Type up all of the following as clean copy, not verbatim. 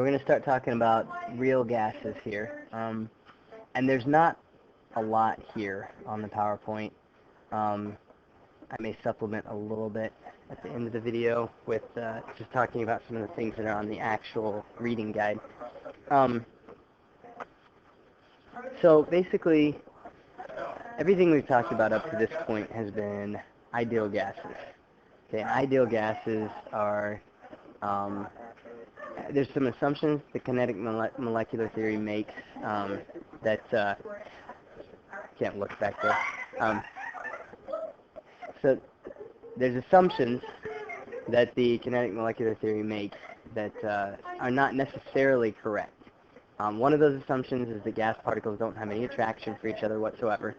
we're going to start talking about real gases here. And there's not a lot here on the PowerPoint. I may supplement a little bit at the end of the video with just talking about some of the things that are on the actual reading guide. So basically, everything we've talked about up to this point has been ideal gases. Okay, ideal gases are, there's some assumptions the kinetic molecular theory makes that, can't look back there. So there's assumptions that the kinetic molecular theory makes that are not necessarily correct. One of those assumptions is that gas particles don't have any attraction for each other whatsoever.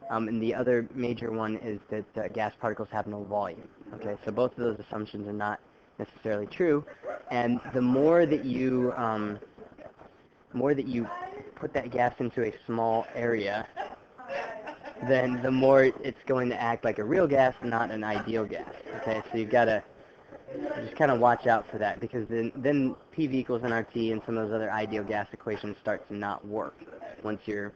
And the other major one is that gas particles have no volume. Okay, so both of those assumptions are not necessarily true. And the more that you put that gas into a small area, then the more it's going to act like a real gas, not an ideal gas. Okay, so you've got to just kind of watch out for that, because then PV equals nRT and some of those other ideal gas equations start to not work once you're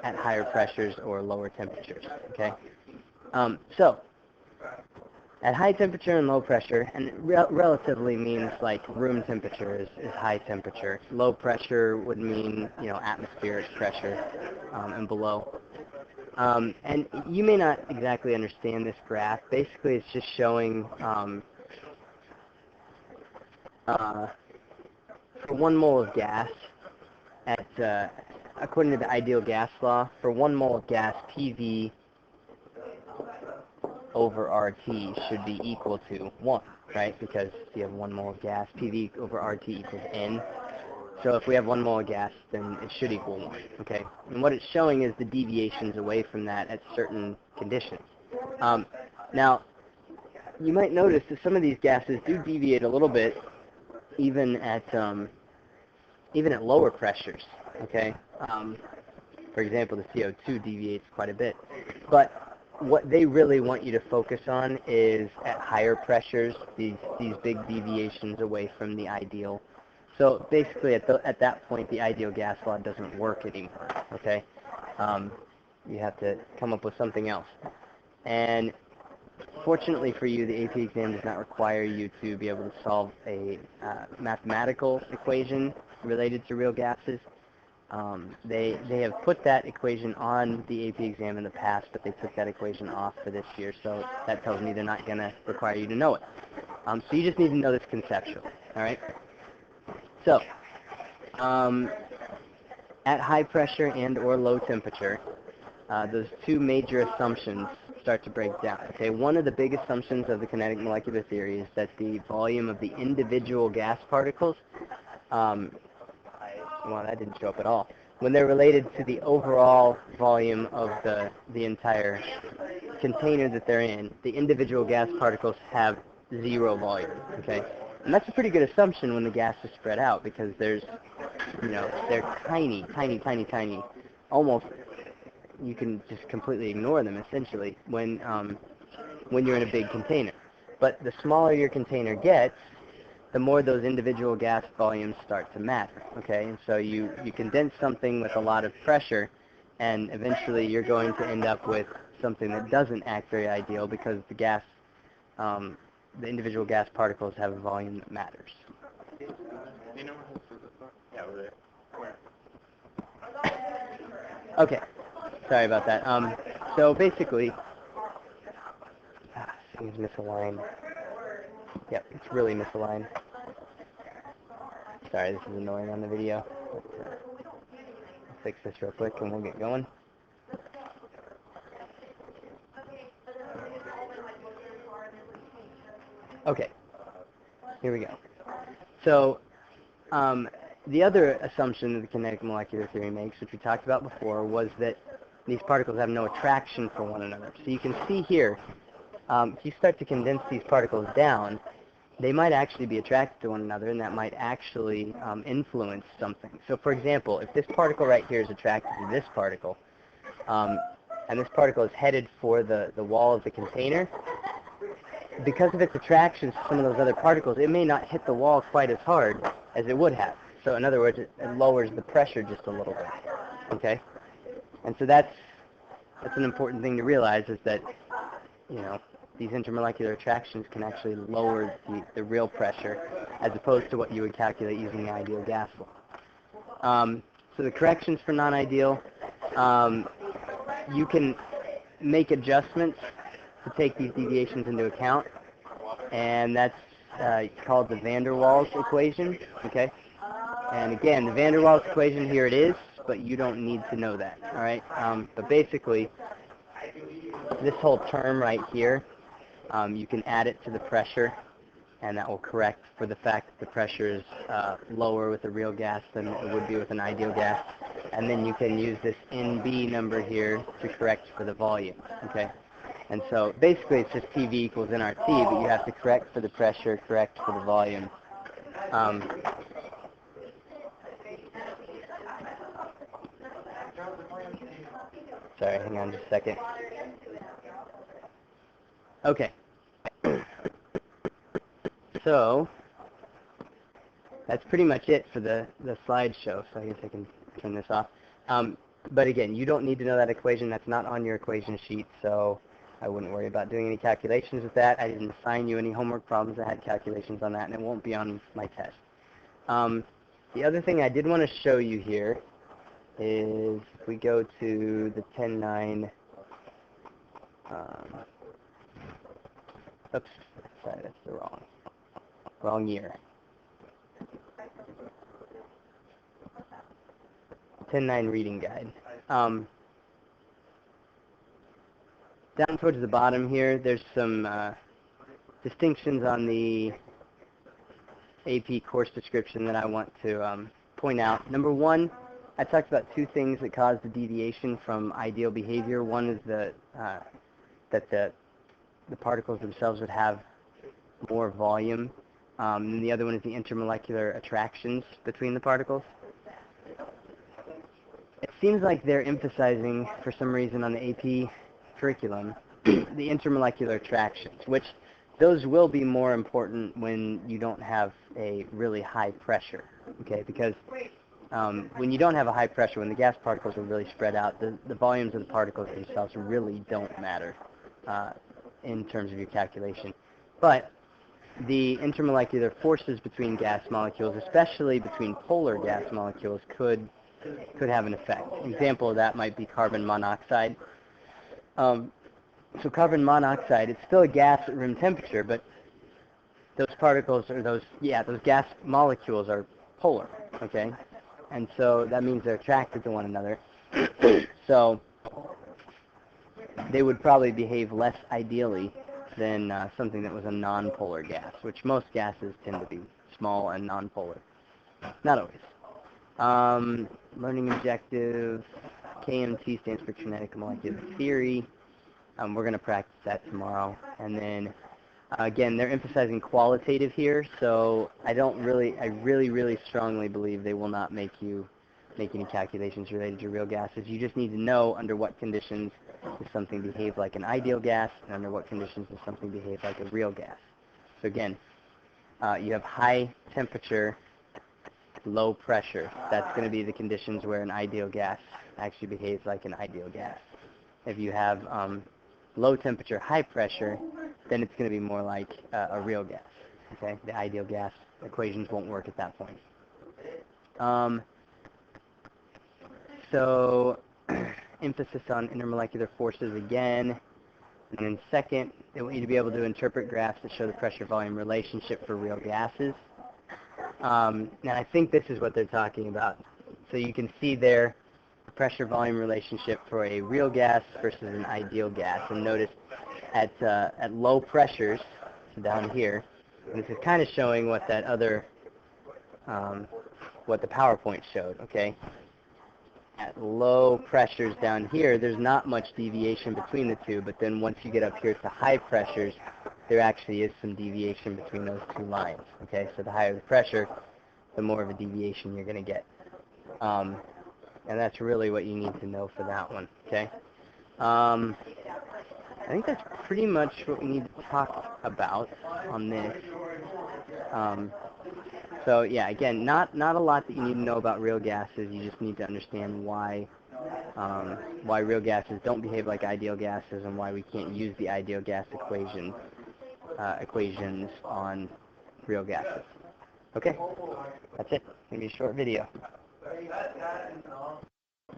at higher pressures or lower temperatures. Okay, so at high temperature and low pressure, and relatively means like room temperature is high temperature. Low pressure would mean, you know, atmospheric pressure and below. And you may not exactly understand this graph. Basically, it's just showing for 1 mole of gas at according to the ideal gas law, for 1 mole of gas, PV over RT should be equal to 1, right? Because if you have 1 mole of gas, PV over RT equals N. So if we have 1 mole of gas, then it should equal 1, okay? And what it's showing is the deviations away from that at certain conditions. Now, you might notice that some of these gases do deviate a little bit even at lower pressures, okay? For example, the CO2 deviates quite a bit. But what they really want you to focus on is at higher pressures, these big deviations away from the ideal. So basically, at that point, the ideal gas law doesn't work anymore, okay? You have to come up with something else. And fortunately for you, the AP exam does not require you to be able to solve a mathematical equation related to real gases. They have put that equation on the AP exam in the past, but they took that equation off for this year, so that tells me they're not going to require you to know it. So you just need to know this conceptual, all right? So, at high pressure and or low temperature, those two major assumptions start to break down. Okay, one of the big assumptions of the kinetic molecular theory is that the volume of the individual gas particles, well, that didn't show up at all. When they're related to the overall volume of the entire container that they're in, the individual gas particles have 0 volume, okay? And that's a pretty good assumption when the gas is spread out, because there's, you know, they're tiny, tiny, tiny, tiny. Almost, you can just completely ignore them, essentially, when you're in a big container. But the smaller your container gets, the more those individual gas volumes start to matter, okay? And so you condense something with a lot of pressure, and eventually you're going to end up with something that doesn't act very ideal, because the gas, the individual gas particles have a volume that matters. Do you know where his scissors are? Yeah, over there. Where? Okay, sorry about that. So basically, things misaligned. Yep, it's really misaligned. Sorry, this is annoying on the video. But, I'll fix this real quick and we'll get going. Okay, here we go. So, the other assumption that the kinetic molecular theory makes, which we talked about before, was that these particles have no attraction for one another. So you can see here, if you start to condense these particles down, they might actually be attracted to one another, and that might actually influence something. So for example, if this particle right here is attracted to this particle, and this particle is headed for the wall of the container, because of its attraction to some of those other particles, it may not hit the wall quite as hard as it would have. So in other words, it lowers the pressure just a little bit. Okay? And so that's an important thing to realize, is that, these intermolecular attractions can actually lower the real pressure as opposed to what you would calculate using the ideal gas law. So the corrections for non-ideal, you can make adjustments to take these deviations into account, and that's called the Waals Equation. Okay? And again, the Waals Equation, here it is, but you don't need to know that. All right? But basically, this whole term right here, you can add it to the pressure, and that will correct for the fact that the pressure is lower with a real gas than it would be with an ideal gas. And then you can use this NB number here to correct for the volume. Okay? And so basically it's just PV equals nRT, but you have to correct for the pressure, correct for the volume. Sorry, hang on just a second. Okay. So that's pretty much it for the slideshow, so I guess I can turn this off. But again, you don't need to know that equation. That's not on your equation sheet, so I wouldn't worry about doing any calculations with that. I didn't assign you any homework problems that had calculations on that, and it won't be on my test. The other thing I did want to show you here is, if we go to the 10.9, oops, sorry, that's the wrong year. 10.9 reading guide. Down towards the bottom here, there's some distinctions on the AP course description that I want to point out. Number one, I talked about two things that cause the deviation from ideal behavior. One is that the particles themselves would have more volume, and the other one is the intermolecular attractions between the particles. It seems like they're emphasizing, for some reason on the AP curriculum, the intermolecular attractions, which those will be more important when you don't have a really high pressure, okay? Because when you don't have a high pressure, when the gas particles are really spread out, the volumes of the particles themselves really don't matter in terms of your calculation. But the intermolecular forces between gas molecules, especially between polar gas molecules, could have an effect. An example of that might be carbon monoxide. So carbon monoxide, it's still a gas at room temperature, but those particles, or those gas molecules are polar, okay? And so that means they're attracted to one another. So they would probably behave less ideally than something that was a non-polar gas, which most gases tend to be small and non-polar. Not always. Learning objective, KMT stands for kinetic molecular theory. We're going to practice that tomorrow. And then, again, they're emphasizing qualitative here, so I really strongly believe they will not make you make any calculations related to real gases. You just need to know under what conditions does something behave like an ideal gas, and under what conditions does something behave like a real gas. So again, you have high temperature, low pressure. That's going to be the conditions where an ideal gas actually behaves like an ideal gas. If you have low temperature, high pressure, then it's going to be more like a real gas. Okay, the ideal gas equations won't work at that point. So emphasis on intermolecular forces again. And then second, they want you to be able to interpret graphs that show the pressure-volume relationship for real gases. And I think this is what they're talking about. So you can see there the pressure-volume relationship for a real gas versus an ideal gas. And notice at low pressures, so down here, and this is kind of showing what that other, what the PowerPoint showed, okay? At low pressures down here, there's not much deviation between the two, but then once you get up here to high pressures, there actually is some deviation between those two lines, okay? So the higher the pressure, the more of a deviation you're going to get. And that's really what you need to know for that one, okay? I think that's pretty much what we need to talk about on this. So yeah, again, not a lot that you need to know about real gases. You just need to understand why real gases don't behave like ideal gases and why we can't use the ideal gas equations on real gases. Okay, that's it. Maybe a short video.